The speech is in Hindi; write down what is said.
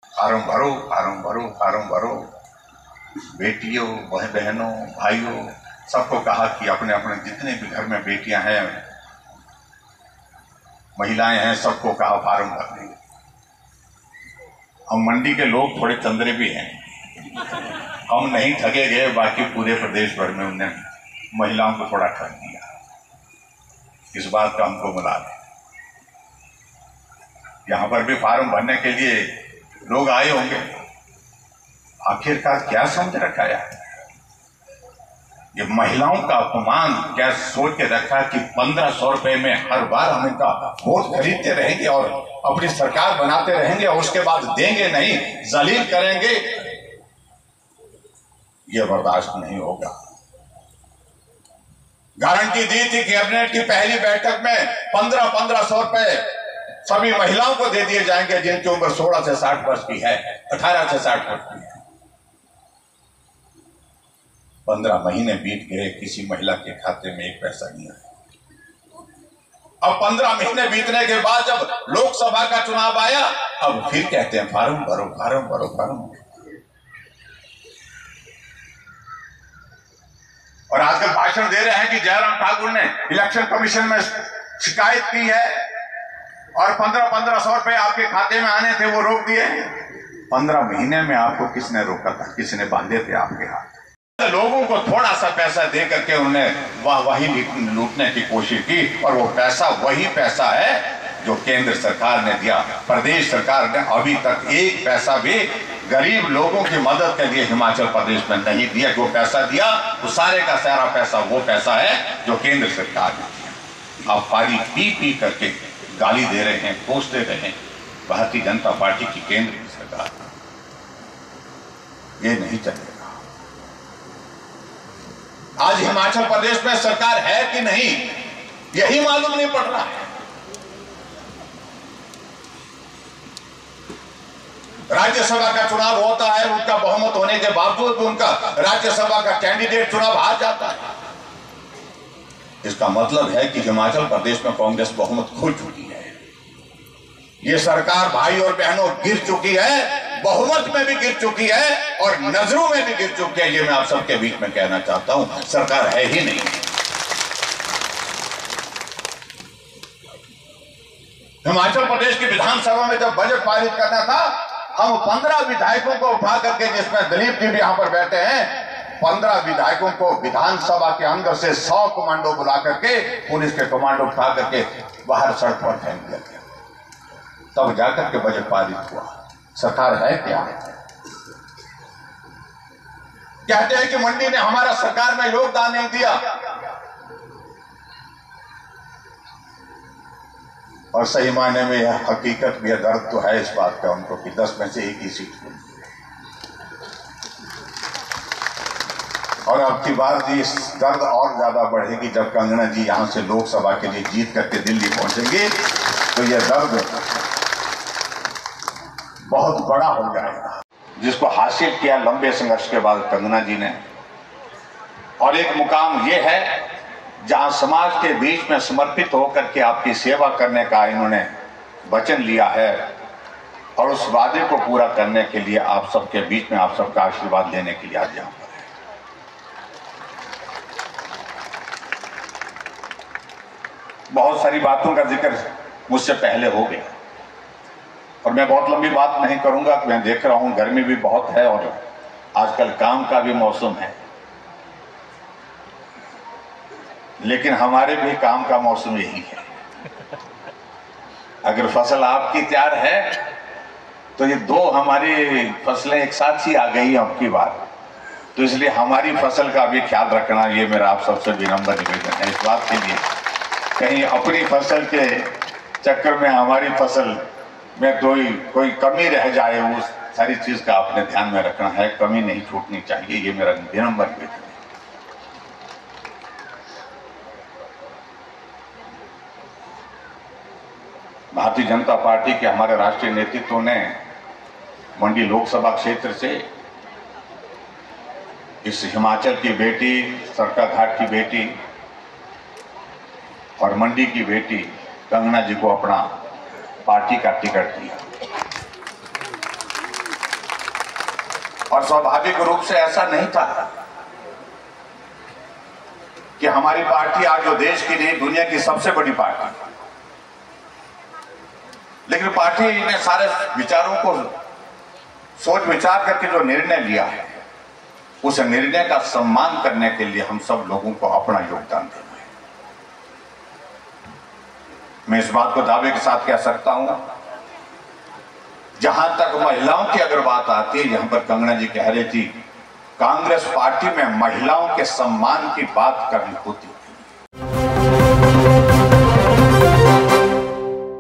फार्म भरो, फार्म भरो, फार्म भरो। बेटियों, बहनों, भाइयों, सबको कहा कि अपने अपने जितने भी घर में बेटियां हैं, महिलाएं हैं, सबको कहा फार्म भरने। हम मंडी के लोग थोड़े चंद्रे भी हैं, हम नहीं ठगे गए, बाकी पूरे प्रदेश भर में उन्होंने महिलाओं को थोड़ा ठग दिया। इस बात का हमको मिला है। यहां पर भी फार्म भरने के लिए लोग आए होंगे। आखिरकार क्या समझ रखा है ये महिलाओं का अपमान? क्या सोच के रखा कि 1500 रुपए में हर बार हम इनका वोट खरीदते रहेंगे और अपनी सरकार बनाते रहेंगे और उसके बाद देंगे नहीं, जलील करेंगे? ये बर्दाश्त नहीं होगा। गारंटी दी थी कैबिनेट की पहली बैठक में 1500 रुपए सभी महिलाओं को दे दिए जाएंगे जिनकी उम्र 16 से 60 वर्ष की है, 18 से 60 वर्ष की है। 15 महीने बीत गए, किसी महिला के खाते में एक पैसा नहीं आया। अब 15 महीने बीतने के बाद जब लोकसभा का चुनाव आया, अब फिर कहते हैं फार्म भरो, फार्म भरो, फार्म भरो। और आजकल भाषण दे रहे हैं कि जयराम ठाकुर ने इलेक्शन कमीशन में शिकायत की है और 1500 रुपए आपके खाते में आने थे, वो रोक दिए। 15 महीने में आपको किसने रोका था? किसने बांधे थे आपके हाथ? लोगों को थोड़ा सा पैसा दे करके उन्हें वही लूटने की कोशिश की, और वो पैसा वही पैसा है जो केंद्र सरकार ने दिया। प्रदेश सरकार ने अभी तक एक पैसा भी गरीब लोगों की मदद के लिए हिमाचल प्रदेश में नहीं दिया। जो पैसा दिया वो सारे का सारा पैसा वो पैसा है जो केंद्र सरकार ने दिया। आप पानी पी पी करके गाली दे रहे हैं, कोसते रहे हैं भारतीय जनता पार्टी की केंद्र की सरकार। ये नहीं चलेगा। आज हिमाचल प्रदेश में सरकार है कि नहीं, यही मालूम नहीं पड़ रहा है। राज्यसभा का चुनाव होता है, उनका बहुमत होने के बावजूद उनका राज्यसभा का कैंडिडेट चुनाव हार जाता है। इसका मतलब है कि हिमाचल प्रदेश में कांग्रेस बहुमत खो चुकी है। ये सरकार भाई और बहनों गिर चुकी है, बहुमत में भी गिर चुकी है और नजरों में भी गिर चुकी है। ये मैं आप सबके बीच में कहना चाहता हूं, सरकार है ही नहीं। हिमाचल प्रदेश की विधानसभा में जब बजट पारित करना था, हम 15 विधायकों को उठा करके, जिसमें दिलीप जी भी यहां पर बैठे हैं, 15 विधायकों को विधानसभा के अंदर से 100 कमांडो बुला करके, पुलिस के कमांडो उठा करके बाहर सड़क पर फेंक दिया गया। तब जाकर के बजट पारित हुआ। सरकार है क्या? कहते हैं कि मंडी ने हमारा सरकार में योगदान नहीं दिया, और सही मायने में यह हकीकत भी है, दर्द तो है इस बात का उनको कि 10 में से एक ही सीट मिली। और अब की बार इस दर्द और ज्यादा बढ़ेगी जब कंगना जी यहां से लोकसभा के लिए जीत करके दिल्ली पहुंचेंगे, तो यह दर्द बहुत बड़ा हो जाएगा। जिसको हासिल किया लंबे संघर्ष के बाद कंगना जी ने, और एक मुकाम ये है जहां समाज के बीच में समर्पित होकर के आपकी सेवा करने का इन्होंने वचन लिया है, और उस वादे को पूरा करने के लिए आप सबके बीच में आप सबका आशीर्वाद लेने के लिए आज यहां पर है। बहुत सारी बातों का जिक्र मुझसे पहले हो गया और मैं बहुत लंबी बात नहीं करूंगा। मैं देख रहा हूं गर्मी भी बहुत है और आजकल काम का भी मौसम है, लेकिन हमारे भी काम का मौसम यही है। अगर फसल आपकी तैयार है तो ये 2 हमारी फसलें एक साथ ही आ गई अब की बार, तो इसलिए हमारी फसल का भी ख्याल रखना, ये मेरा आप सबसे विनम्र निवेदन है। इस बात के लिए कहीं अपनी फसल के चक्कर में हमारी फसल में कोई कमी रह जाए, उस सारी चीज का आपने ध्यान में रखना है। कमी नहीं छूटनी चाहिए, ये मेरा विनम्र निवेदन है। भारतीय जनता पार्टी के हमारे राष्ट्रीय नेतृत्व ने मंडी लोकसभा क्षेत्र से इस हिमाचल की बेटी, सरकाघाट की बेटी और मंडी की बेटी कंगना जी को अपना पार्टी का टिकट दिया। और स्वाभाविक रूप से ऐसा नहीं था कि हमारी पार्टी आज जो देश की नहीं दुनिया की सबसे बड़ी पार्टी, लेकिन पार्टी ने सारे विचारों को सोच विचार करके जो निर्णय लिया है उस निर्णय का सम्मान करने के लिए हम सब लोगों को अपना योगदान देना है। मैं इस बात को दावे के साथ कह सकता हूं, जहां तक महिलाओं की अगर बात आती है, यहां पर कंगना जी कह रही थी कांग्रेस पार्टी में महिलाओं के सम्मान की बात करनी होती,